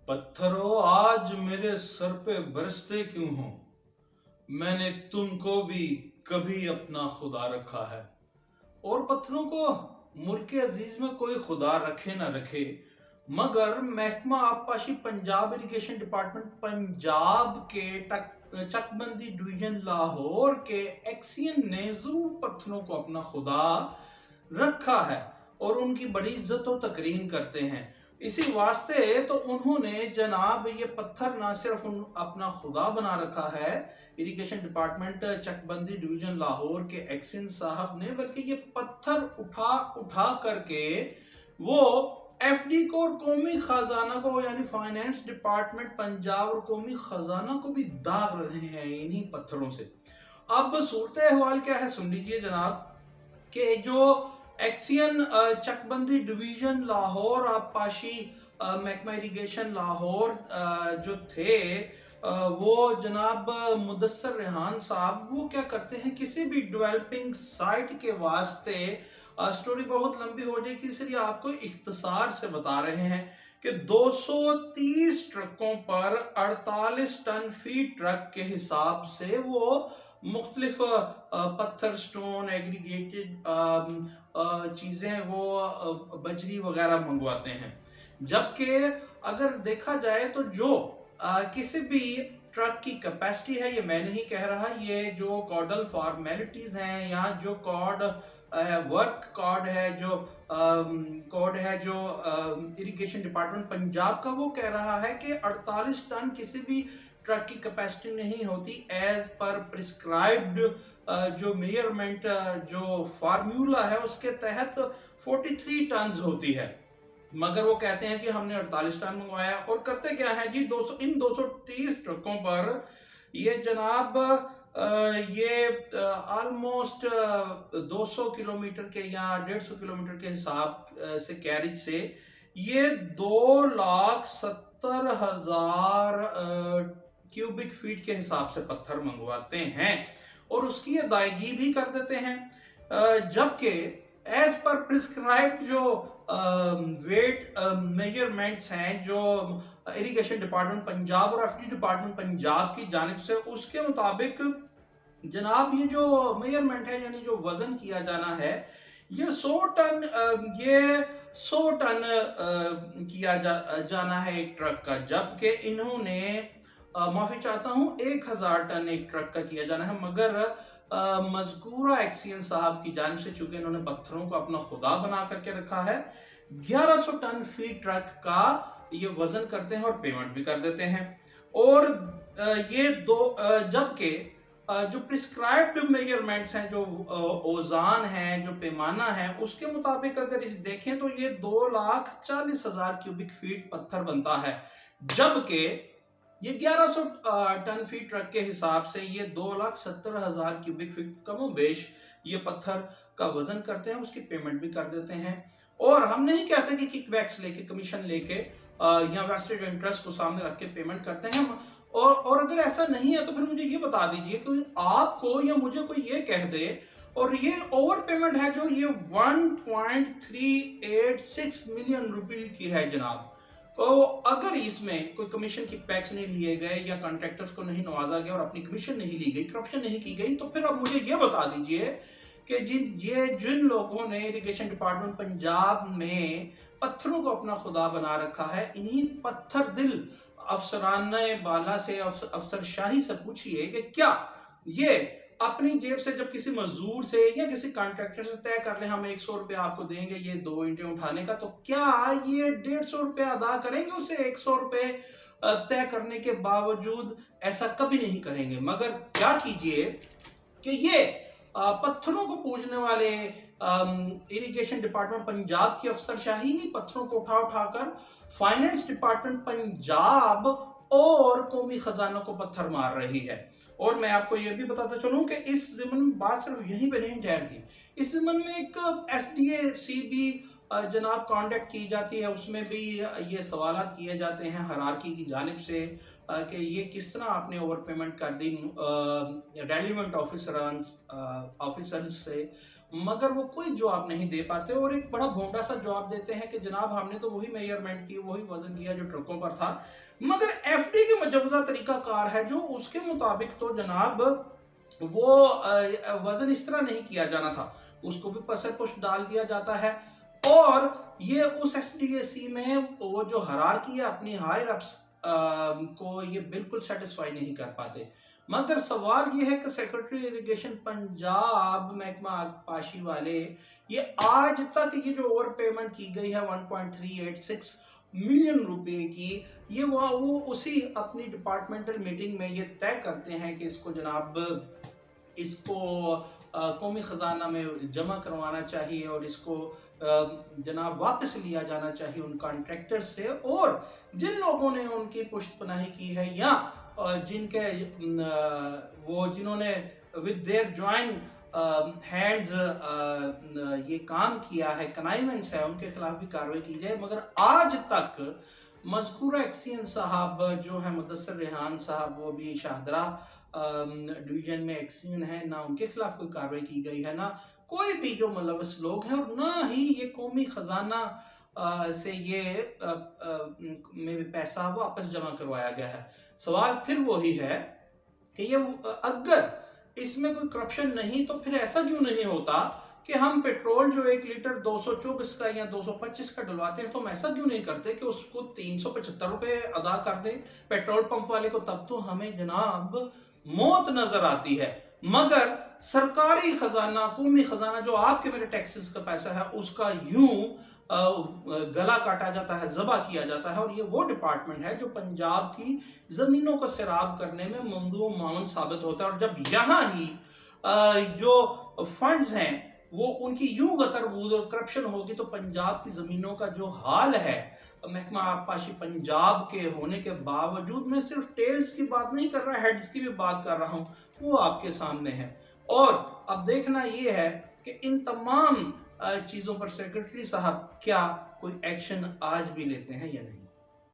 पत्थरों आज मेरे सर पे बरसते क्यों हो। मैंने तुमको भी कभी अपना खुदा रखा है। और पत्थरों को मुल्क अजीज में कोई खुदा रखे ना रखे, मगर महकमा आबपाशी पंजाब इरिगेशन डिपार्टमेंट पंजाब के चकबंदी डिवीजन लाहौर के एक्सियन ने जरूर पत्थरों को अपना खुदा रखा है और उनकी बड़ी इज्जत और तकरीम करते हैं। इसी वास्ते तो उन्होंने जनाब ये पत्थर ना सिर्फ अपना खुदा बना रखा है इरिगेशन डिपार्टमेंट चकबंदी डिवीजन लाहौर के एक्सिन साहब ने, बल्कि ये पत्थर उठा उठा करके वो एफडी को और कौमी खजाना को यानी फाइनेंस डिपार्टमेंट पंजाब और कौमी खजाना को भी दाग रहे हैं इन्हीं पत्थरों से। अब सूरत अहवाल क्या है सुन लीजिए जनाब, कि जो एक्सियन चकबंदी डिवीजन लाहौर आबपाशी महकमा इरिगेशन लाहौर जो थे वो जनाब मुदस्सर रेहान साहब वो क्या करते हैं, किसी भी डेवलपिंग साइट के वास्ते स्टोरी बहुत लंबी हो जाएगी इसलिए आपको इख्तिसार से बता रहे हैं कि 230 ट्रकों पर 48 टन फी ट्रक के हिसाब से वो मुख्तलिफ पत्थर स्टोन एग्रीगेटेड चीजें वो बजरी वगैरह मंगवाते हैं। जबकि अगर देखा जाए तो जो किसी भी ट्रक की कैपेसिटी है, ये मैं नहीं कह रहा, ये जो कॉर्डल फॉर्मेलिटीज हैं या जो कॉर्ड वर्क कॉर्ड है जो कोड है जो इरिगेशन डिपार्टमेंट पंजाब का, वो कह रहा है कि 48 टन किसी भी ट्रक की कैपेसिटी नहीं होती एज पर प्रिस्क्राइब्ड जो मेजरमेंट जो फार्मूला है उसके तहत 43 टन होती है। मगर वो कहते हैं कि हमने 48 टन मंगवाया। और करते क्या है जी, 230 ट्रकों पर ये जनाब ये ऑलमोस्ट 200 किलोमीटर के या 150 किलोमीटर के हिसाब से कैरिज से ये 2,70,000 क्यूबिक फीट के हिसाब से पत्थर मंगवाते हैं और उसकी अदायगी भी कर देते हैं। जबकि एज पर प्रिस्क्राइब्ड जो वेट मेजरमेंट्स हैं जो इरिगेशन डिपार्टमेंट पंजाब और एफडी डिपार्टमेंट पंजाब की जानिब से, उसके मुताबिक जनाब ये जो मेजरमेंट है यानी जो वजन किया जाना है ये 100 टन किया जाना है एक ट्रक का, जबकि इन्होंने माफी चाहता हूं 1000 टन एक ट्रक का किया जाना है। मगर मज़कूरा एक्सियन साहब की जानिब से चूंकि इन्होंने पत्थरों को अपना खुदा बना करके रखा है, 1100 टन फी ट्रक का ये वजन करते हैं और पेमेंट भी कर देते हैं। और ये जबकि जो प्रिस्क्राइब्ड मेजरमेंट्स हैं जो औजान हैं जो पैमाना है उसके मुताबिक अगर इस देखें तो ये 2,40,000 क्यूबिक फीट पत्थर बनता है, जबकि ये 1100 टन फी ट्रक के हिसाब से ये 2,70,000 क्यूबिक फीट कमोबेश ये पत्थर का वजन करते हैं, उसकी पेमेंट भी कर देते हैं। और हम नहीं कहते कि किकबैक्स लेके कमीशन लेके या वेस्टेड इंटरेस्ट को सामने रख के पेमेंट करते हैं। और अगर ऐसा नहीं है तो फिर मुझे ये बता दीजिए कि आपको या मुझे कोई ये कह दे और ये ओवर पेमेंट है जो ये 1.386 मिलियन रुपए की है जनाब, तो अगर इसमें कोई कमीशन की पैक्स नहीं लिए गए या कॉन्ट्रैक्टर्स को नहीं नवाजा गया और अपनी कमीशन नहीं ली गई, करप्शन नहीं की गई, तो फिर अब मुझे ये बता दीजिए कि जिन लोगों ने इरिगेशन डिपार्टमेंट पंजाब में पत्थरों को अपना खुदा बना रखा है, इन्हीं पत्थर दिल अफसराने बाला से अफसरशाही से पूछिए कि क्या ये अपनी जेब से जब किसी मजदूर से या किसी कॉन्ट्रैक्टर से तय कर ले हम 100 रुपया आपको देंगे ये 2 ईंटें उठाने का, तो क्या ये 150 रुपया अदा करेंगे उसे 100 रुपए तय करने के बावजूद? ऐसा कभी नहीं करेंगे। मगर क्या कीजिए कि ये पत्थरों को पूजने वाले इरिगेशन डिपार्टमेंट पंजाब की अफसरशाही नहीं पत्थरों को उठा उठाकर फाइनेंस डिपार्टमेंट पंजाब और कौमी खजाना को पत्थर मार रही है। और मैं आपको यह भी बताता चलूं कि इस ज़िमन में बात सिर्फ यहीं पे नहीं ठहरती, इस ज़िमन में एक SDA-C भी जनाब कॉन्डक्ट की जाती है, उसमें भी ये सवालात किए जाते हैं हरारकी की जानिब से कि ये किस तरह आपने ओवर पेमेंट कर दी रेलिवेंट ऑफिसर्स से। मगर वो कोई जवाब नहीं दे पाते और एक बड़ा भोंडा सा जवाब देते हैं कि जनाब हमने तो वही मेजरमेंट की, वही वजन किया जो ट्रकों पर था। मगर एफडी की मजबूजा तरीका कार है जो उसके मुताबिक तो जनाब वो वजन इस तरह नहीं किया जाना था, उसको भी पसर पुष्ट डाल दिया जाता है। और ये उस एसडीएसी में वो जो हरारकी है अपनी हायर अप्स को ये बिल्कुल सेटिस्फाई नहीं कर पाते। मगर सवाल ये है कि सेक्रेटरी इरिगेशन पंजाब महकमा आबपाशी वाले ये आज तक ये जो ओवर पेमेंट की गई है 1.386 मिलियन रुपए की, ये वो उसी अपनी डिपार्टमेंटल मीटिंग में ये तय करते हैं कि इसको जनाब इसको कौमी खजाना में जमा करवाना चाहिए और इसको जनाब वापस लिया जाना चाहिए उन कॉन्ट्रैक्टर से। और जिन लोगों ने उनकी पुष्टपनाही की है या जिनके वो जिन्होंने विद देयर जॉइंट हैंड्स ये काम किया है, कनाइमेंट्स है, उनके खिलाफ भी कार्रवाई की जाए। मगर आज तक मज़कूरा एक्सीएन साहब जो है मुदस्सर रेहान साहब, वो भी शाहदरा डिवीजन में एक्सीएन है, ना उनके खिलाफ कोई कार्रवाई की गई है, ना कोई भी जो मुलव्वस लोग हैं, और ना ही ये कौमी खजाना से ये में पैसा वापस जमा करवाया गया है। सवाल फिर वही है कि ये अगर इसमें कोई करप्शन नहीं तो फिर ऐसा क्यों नहीं होता कि हम पेट्रोल जो 1 लीटर 224 का या 225 का डलवाते हैं तो हम ऐसा क्यों नहीं करते कि उसको 375 रुपए अदा कर दें पेट्रोल पंप वाले को, तब तो हमें जनाब मौत नजर आती है। मगर सरकारी खजाना, कौमी खजाना जो आपके मेरे टैक्सेस का पैसा है, उसका यूं गला काटा जाता है, जबा किया जाता है। और ये वो डिपार्टमेंट है जो पंजाब की जमीनों को सैराब करने में ममदू माउन साबित होता है। और जब यहाँ ही जो फंड्स हैं वो उनकी यूं गतरबूद और करप्शन होगी तो पंजाब की जमीनों का जो हाल है, महकमा आबपाशी पंजाब के होने के बावजूद, मैं सिर्फ टेल्स की बात नहीं कर रहा, हेड्स की भी बात कर रहा हूं, वो आपके सामने है। और अब देखना ये है कि इन तमाम चीजों पर सेक्रेटरी साहब क्या कोई एक्शन आज भी लेते हैं या नहीं।